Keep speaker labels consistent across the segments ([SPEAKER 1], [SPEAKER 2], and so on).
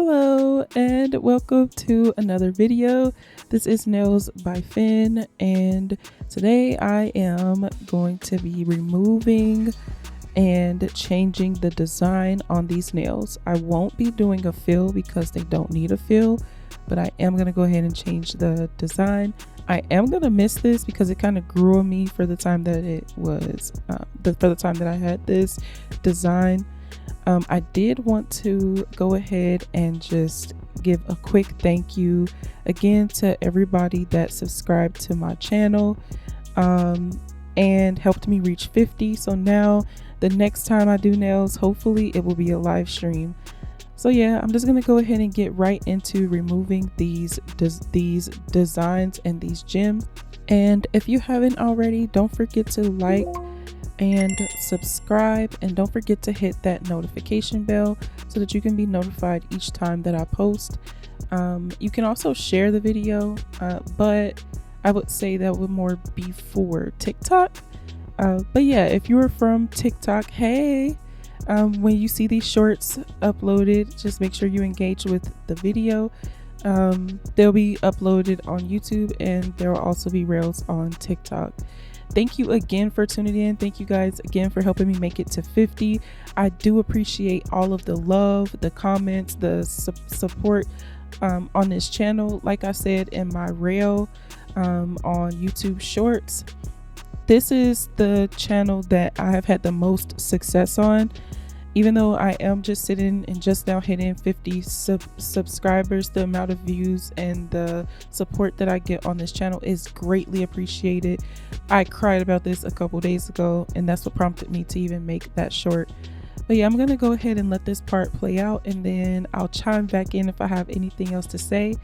[SPEAKER 1] Hello and welcome to another video. This is Nails by Finn, and today I am going to be removing and changing the design on these nails. I won't be doing a fill because they don't need a fill, but I am going to go ahead and change the design. I am going to miss this because it kind of grew on me for the time that it was for the time that I had this design. I did want to go ahead and just give a quick thank you again to everybody that subscribed to my channel and helped me reach 50. So now the next time I do nails, hopefully it will be a live stream. So yeah, I'm just gonna go ahead and get right into removing these designs and these gems. And if you haven't already, don't forget to like and subscribe, and don't forget to hit that notification bell so that you can be notified each time that I post. You can also share the video, but I would say that would more be for TikTok. But yeah, if you are from TikTok, hey, when you see these shorts uploaded, just make sure you engage with the video. They'll be uploaded on YouTube, and there will also be reels on TikTok. Thank you again for tuning in. Thank you guys again for helping me make it to 50. I do appreciate all of the love, the comments, the support on this channel. Like I said in my reel on YouTube Shorts, this is the channel that I have had the most success on. Even though I am just sitting and just now hitting 50 subscribers, the amount of views and the support that I get on this channel is greatly appreciated. I cried about this a couple days ago, and that's what prompted me to even make that short. But yeah, I'm going to go ahead and let this part play out, and then I'll chime back in if I have anything else to say.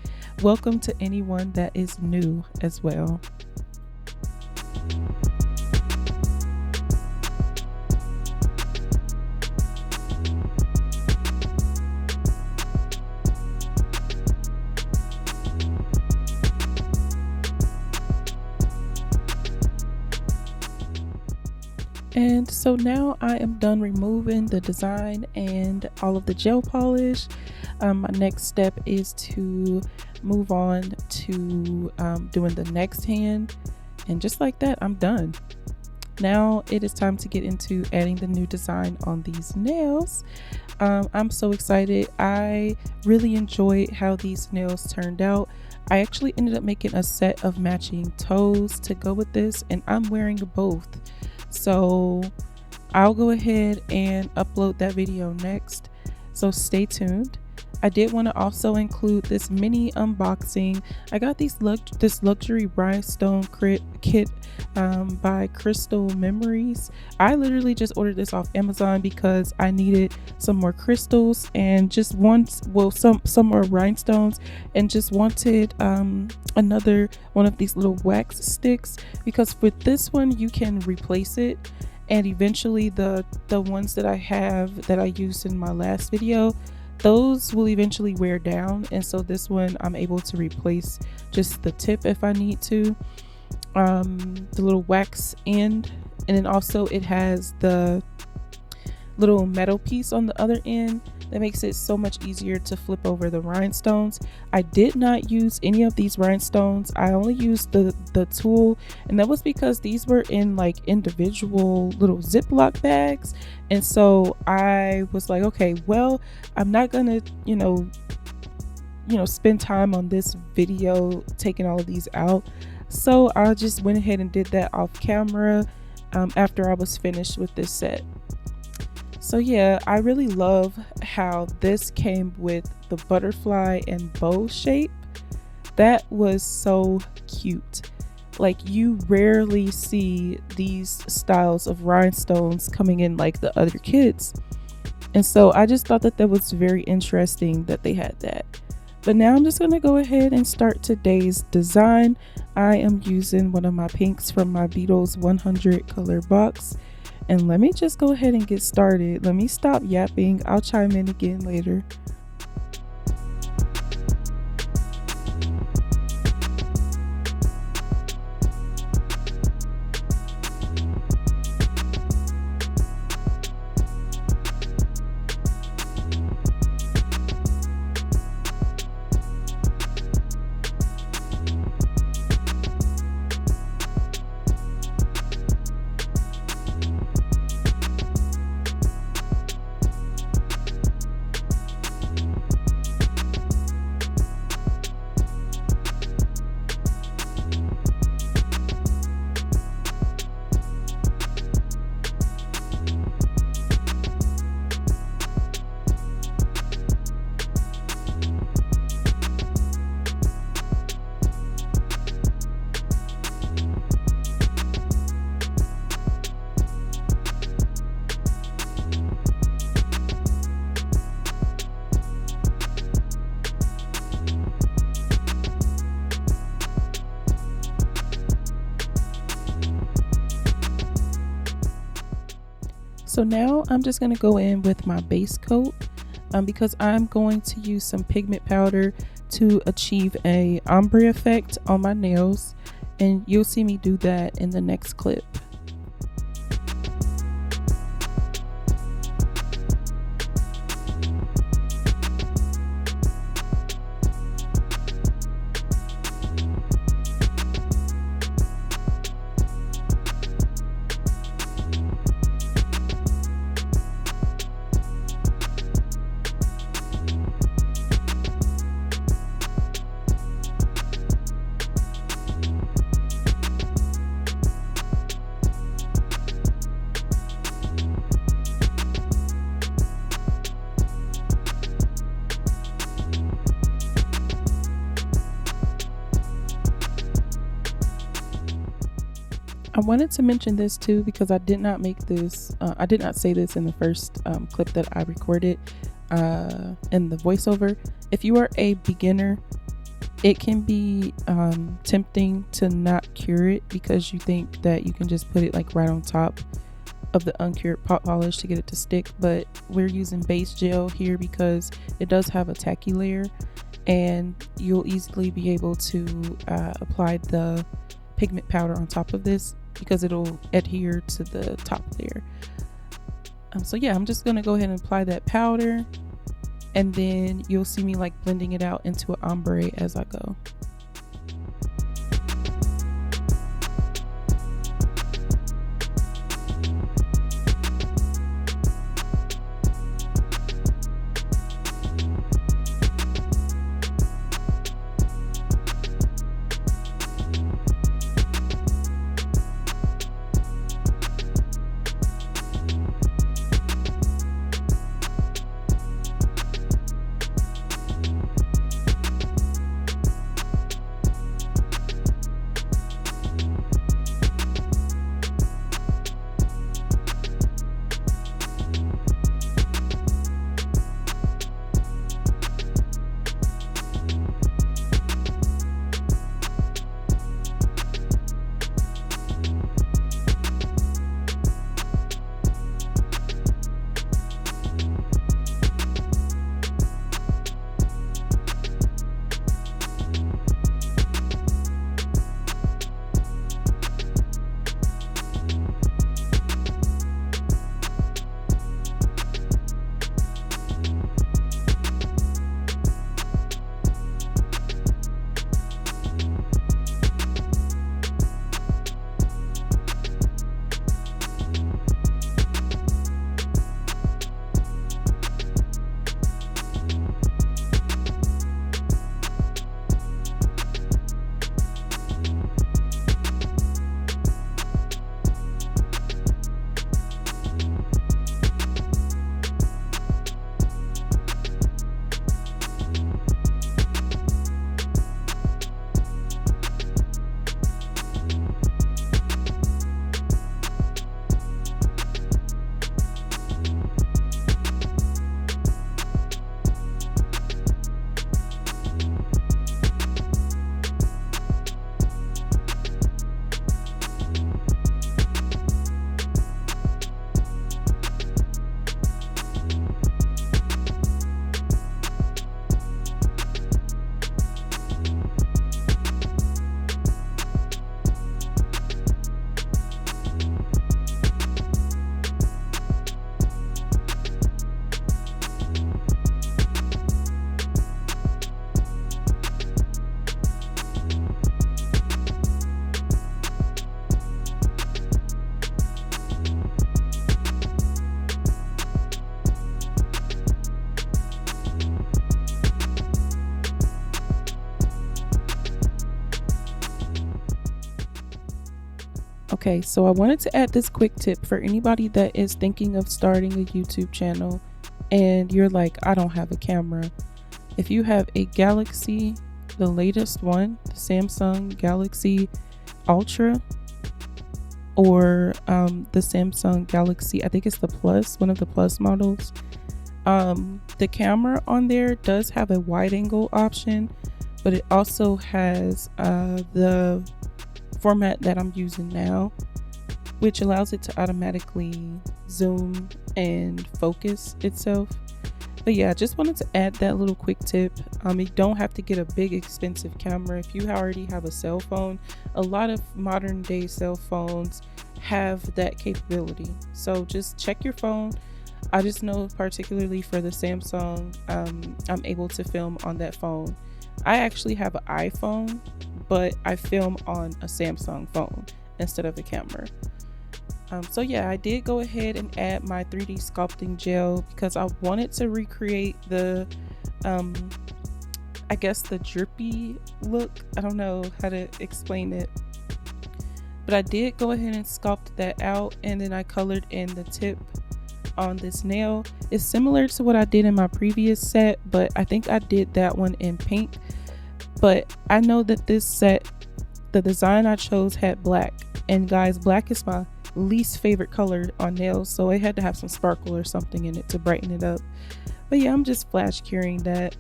[SPEAKER 1] Welcome to anyone that is new as well. And so now I am done removing the design and all of the gel polish. My next step is to move on to doing the next hand, and just like that, I'm done. Now it is time to get into adding the new design on these nails. I'm so excited. I really enjoyed how these nails turned out. I actually ended up making a set of matching toes to go with this, and I'm wearing both. So I'll go ahead and upload that video next, so stay tuned. I did want to also include this mini unboxing. I got this luxury rhinestone kit by Crystal Memories. I literally just ordered this off Amazon because I needed some more crystals and just some more rhinestones, and just wanted another one of these little wax sticks, because with this one you can replace it, and eventually the ones that I have that I used in my last video, those will eventually wear down, and so this one I'm able to replace just the tip if I need to, the little wax end, and then also it has the little metal piece on the other end that makes it so much easier to flip over the rhinestones. I did not use any of these rhinestones. I only used the tool, and that was because these were in like individual little Ziploc bags, and so I was like, okay, well, I'm not gonna spend time on this video taking all of these out, so I just went ahead and did that off camera after I was finished with this set. So yeah, I really love how this came with the butterfly and bow shape. That was so cute. Like, you rarely see these styles of rhinestones coming in like the other kids. And so I just thought that was very interesting that they had that. But now I'm just going to go ahead and start today's design. I am using one of my pinks from my Beatles 100 color box. And let me just go ahead and get started. Let me stop yapping. I'll chime in again later. So now I'm just going to go in with my base coat because I'm going to use some pigment powder to achieve a ombre effect on my nails, and you'll see me do that in the next clip. I wanted to mention this too because I did not make this, I did not say this in the first clip that I recorded in the voiceover. If you are a beginner, it can be tempting to not cure it because you think that you can just put it like right on top of the uncured pot polish to get it to stick, but we're using base gel here because it does have a tacky layer, and you'll easily be able to apply the pigment powder on top of this because it'll adhere to the top layer. So yeah, I'm just gonna go ahead and apply that powder, and then you'll see me like blending it out into an ombre as I go. Okay, so I wanted to add this quick tip for anybody that is thinking of starting a YouTube channel and you're like, I don't have a camera. If you have a Galaxy, the latest one, the Samsung Galaxy Ultra, or the Samsung Galaxy, I think it's the Plus, one of the Plus models, the camera on there does have a wide angle option, but it also has the format that I'm using now, which allows it to automatically zoom and focus itself. But yeah, I just wanted to add that little quick tip. You don't have to get a big expensive camera if you already have a cell phone. A lot of modern day cell phones have that capability. So just check your phone. I just know particularly for the Samsung, I'm able to film on that phone. I actually have an iPhone, but I film on a Samsung phone instead of a camera. So yeah, I did go ahead and add my 3D sculpting gel because I wanted to recreate the I guess the drippy look. I don't know how to explain it, but I did go ahead and sculpt that out, and then I colored in the tip on this nail. It's similar to what I did in my previous set, but I think I did that one in pink. But I know that this set, the design I chose had black, and guys, black is my least favorite color on nails, so it had to have some sparkle or something in it to brighten it up. But yeah, I'm just flash curing that,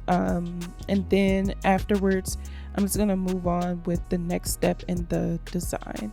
[SPEAKER 1] and then afterwards I'm just gonna move on with the next step in the design.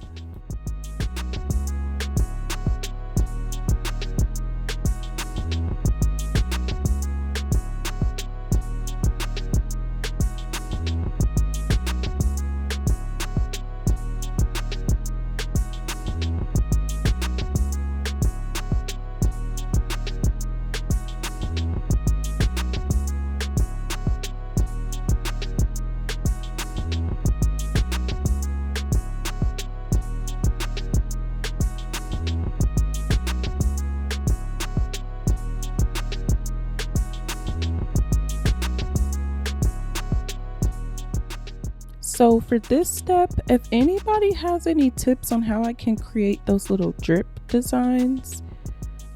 [SPEAKER 1] So for this step, if anybody has any tips on how I can create those little drip designs,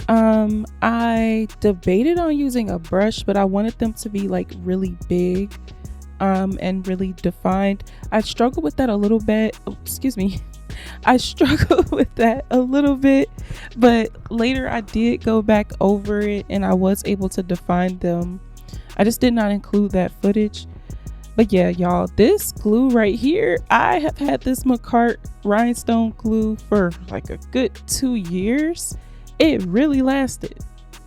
[SPEAKER 1] I debated on using a brush, but I wanted them to be like really big and really defined. I struggled with that a little bit. Oh, excuse me. I struggled with that a little bit, but later I did go back over it and I was able to define them. I just did not include that footage. But yeah, y'all, this glue right here, I have had this McCart rhinestone glue for like a good 2 years. It really lasted.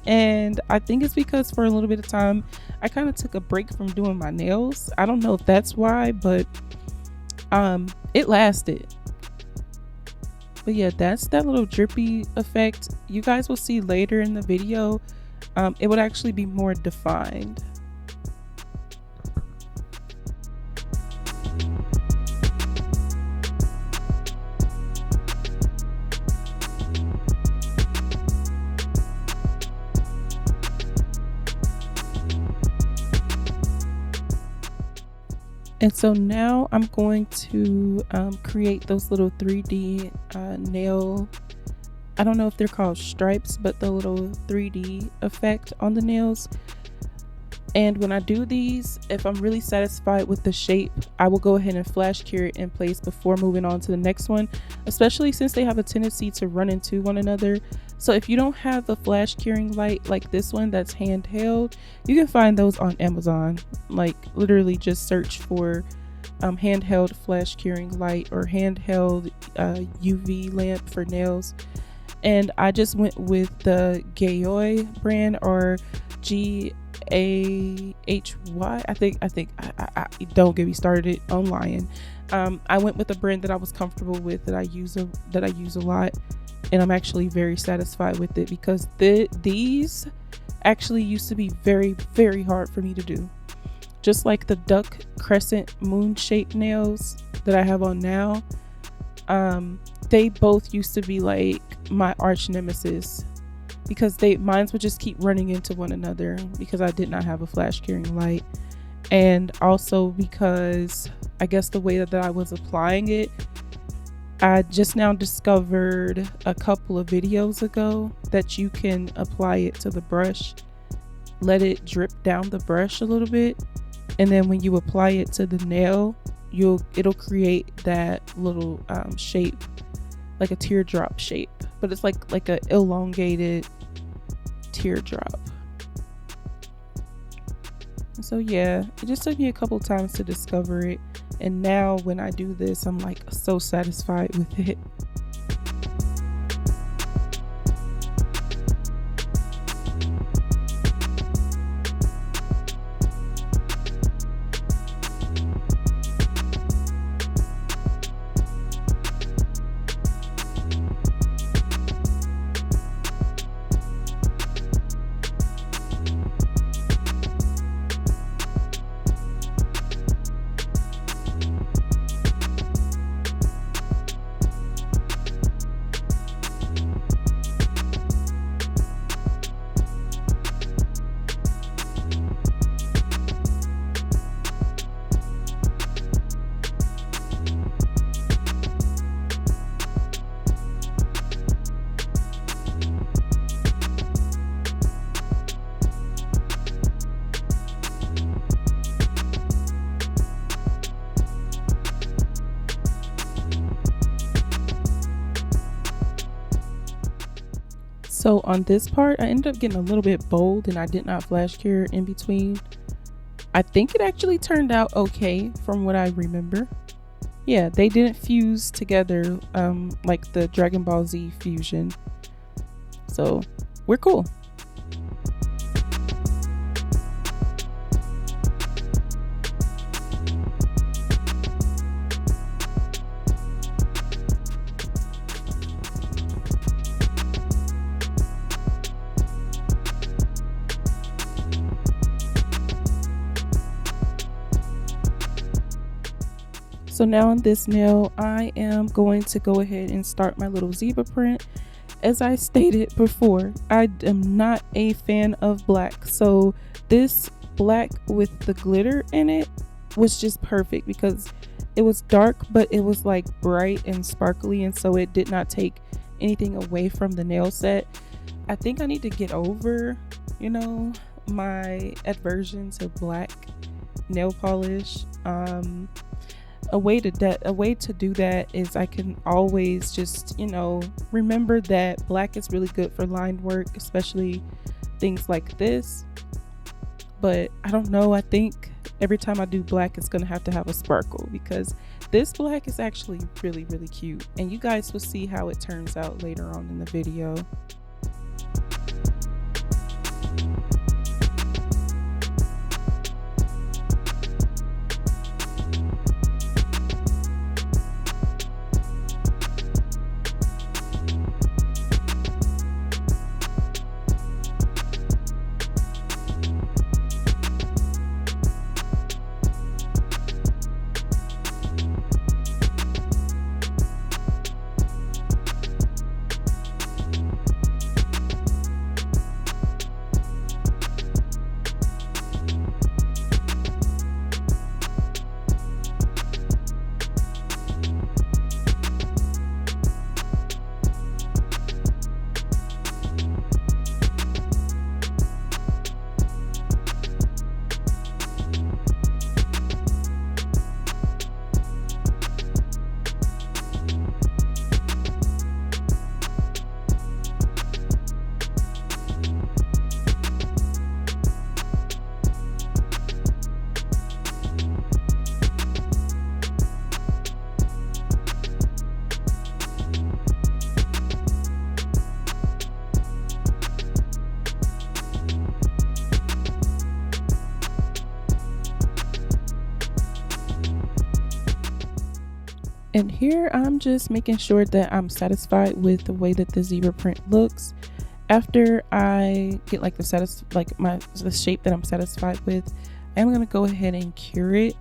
[SPEAKER 1] And I think it's because for a little bit of time, I kind of took a break from doing my nails. I don't know if that's why, but it lasted. But yeah, that's that little drippy effect. You guys will see later in the video, it would actually be more defined. And so now I'm going to create those little 3D nail, I don't know if they're called stripes, but the little 3D effect on the nails. And when I do these, if I'm really satisfied with the shape, I will go ahead and flash cure it in place before moving on to the next one, especially since they have a tendency to run into one another. So if you don't have a flash curing light like this one that's handheld, you can find those on Amazon. Like literally just search for handheld flash curing light or handheld UV lamp for nails. And I just went with the Gaoy brand, or GAHY. I think don't get me started on lying. I went with a brand that I was comfortable with, that I use a lot, and I'm actually very satisfied with it, because these actually used to be very, very hard for me to do. Just like the duck crescent moon shaped nails that I have on now, they both used to be like my arch nemesis, because mine would just keep running into one another because I did not have a flash curing light. And also because I guess the way that I was applying it, I just now discovered a couple of videos ago that you can apply it to the brush, let it drip down the brush a little bit, and then when you apply it to the nail, it'll create that little shape, like a teardrop shape, but it's like a elongated teardrop. So yeah, it just took me a couple times to discover it, and now when I do this, I'm like so satisfied with it. So on this part, I ended up getting a little bit bold and I did not flash cure in between. I think it actually turned out okay from what I remember. Yeah, they didn't fuse together like the Dragon Ball Z fusion. So we're cool. So now on this nail, I am going to go ahead and start my little zebra print. As I stated before, I am not a fan of black. So this black with the glitter in it was just perfect because it was dark, but it was like bright and sparkly. And so it did not take anything away from the nail set. I think I need to get over, my aversion to black nail polish. A way to do that is I can always just remember that black is really good for line work, especially things like this. But I don't know, I think every time I do black it's gonna have to have a sparkle, because this black is actually really, really cute, and you guys will see how it turns out later on in the video. And here I'm just making sure that I'm satisfied with the way that the zebra print looks. After I get like the shape that I'm satisfied with, I'm gonna go ahead and cure it.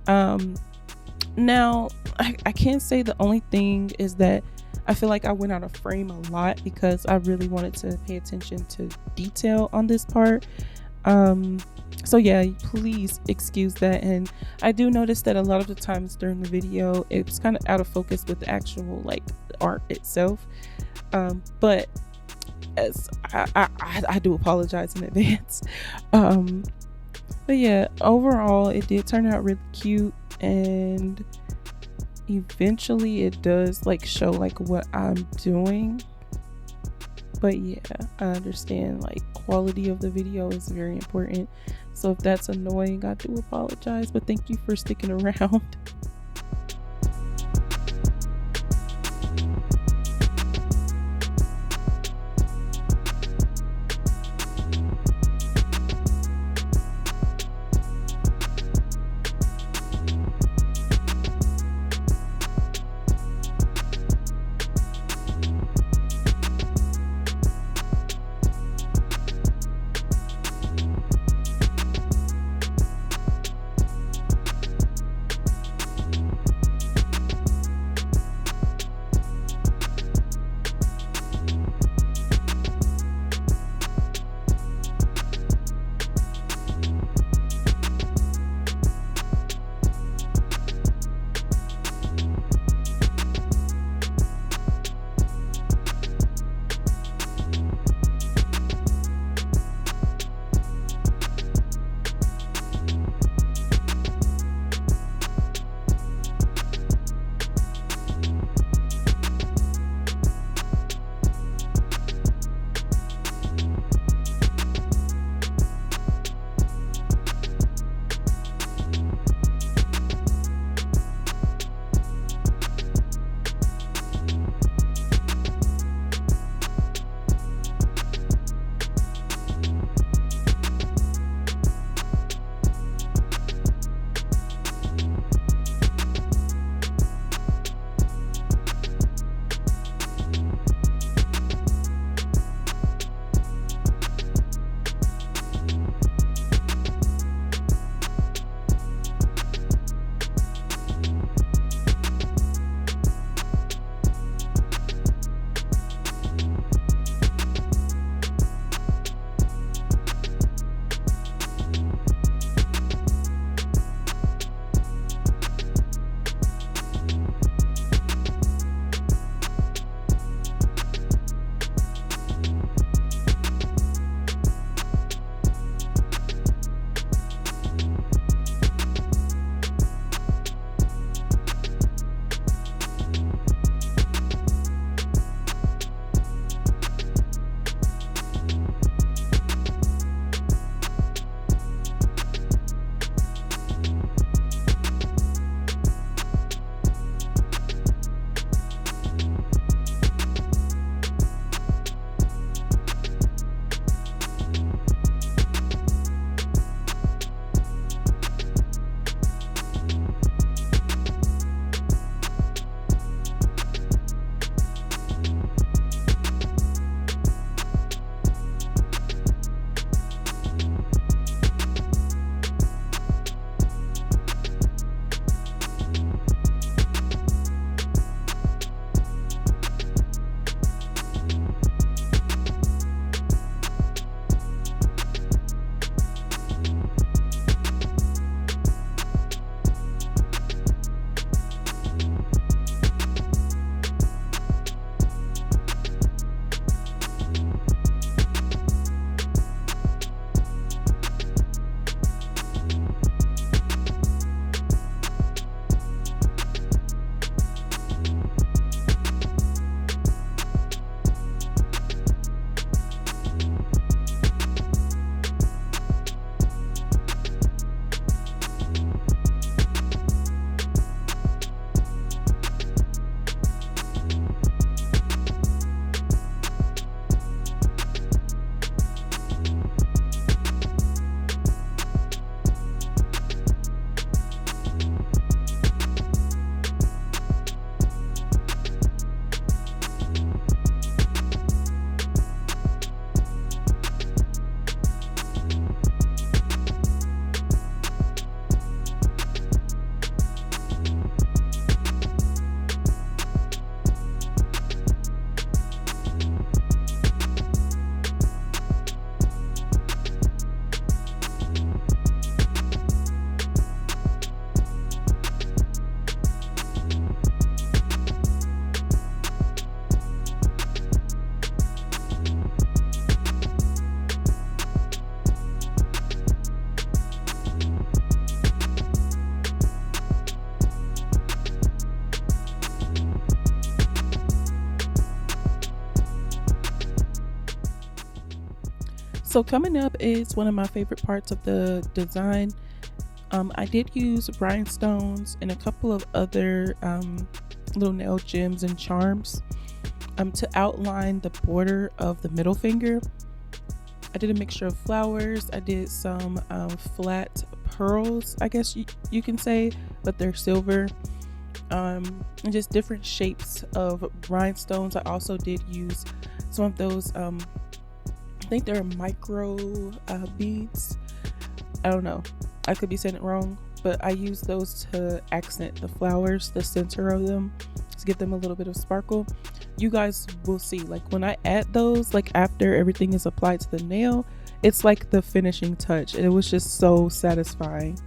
[SPEAKER 1] Now I can't say the only thing is that I feel like I went out of frame a lot because I really wanted to pay attention to detail on this part. So yeah, please excuse that. And I do notice that a lot of the times during the video it's kind of out of focus with the actual like art itself, but as I do apologize in advance. But yeah, overall it did turn out really cute, and eventually it does like show like what I'm doing. But yeah, I understand like quality of the video is very important, so if that's annoying, I do apologize, but thank you for sticking around. So coming up is one of my favorite parts of the design. I did use rhinestones and a couple of other little nail gems and charms to outline the border of the middle finger. I did a mixture of flowers. I did some flat pearls, I guess you can say, but they're silver. And just different shapes of rhinestones. I also did use some of those, I think they're micro beads. I don't know. I could be saying it wrong, but I use those to accent the flowers, the center of them, to give them a little bit of sparkle. You guys will see, like when I add those, like after everything is applied to the nail, it's like the finishing touch, and it was just so satisfying.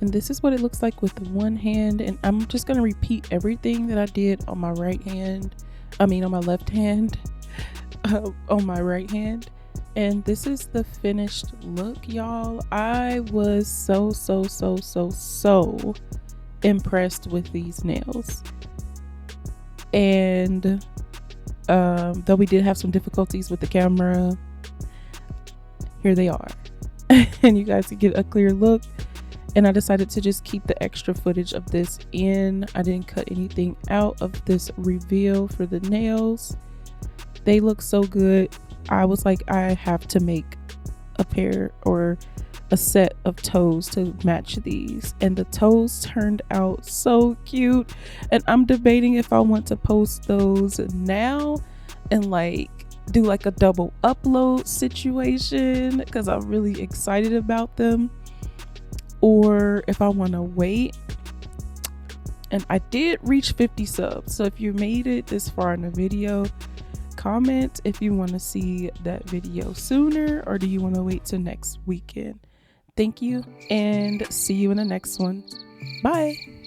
[SPEAKER 1] And this is what it looks like with the one hand. And I'm just going to repeat everything that I did on my right hand. I mean, on my left hand, on my right hand. And this is the finished look, y'all. I was so impressed with these nails. And though we did have some difficulties with the camera, here they are. And you guys can get a clear look. And I decided to just keep the extra footage of this in. I didn't cut anything out of this reveal for the nails. They look so good. I was like, I have to make a pair or a set of toes to match these. And the toes turned out so cute. And I'm debating if I want to post those now and like do like a double upload situation because I'm really excited about them, or if I want to wait. And I did reach 50 subs, so if you made it this far in the video, comment if you want to see that video sooner or do you want to wait till next weekend. Thank you and see you in the next one. Bye.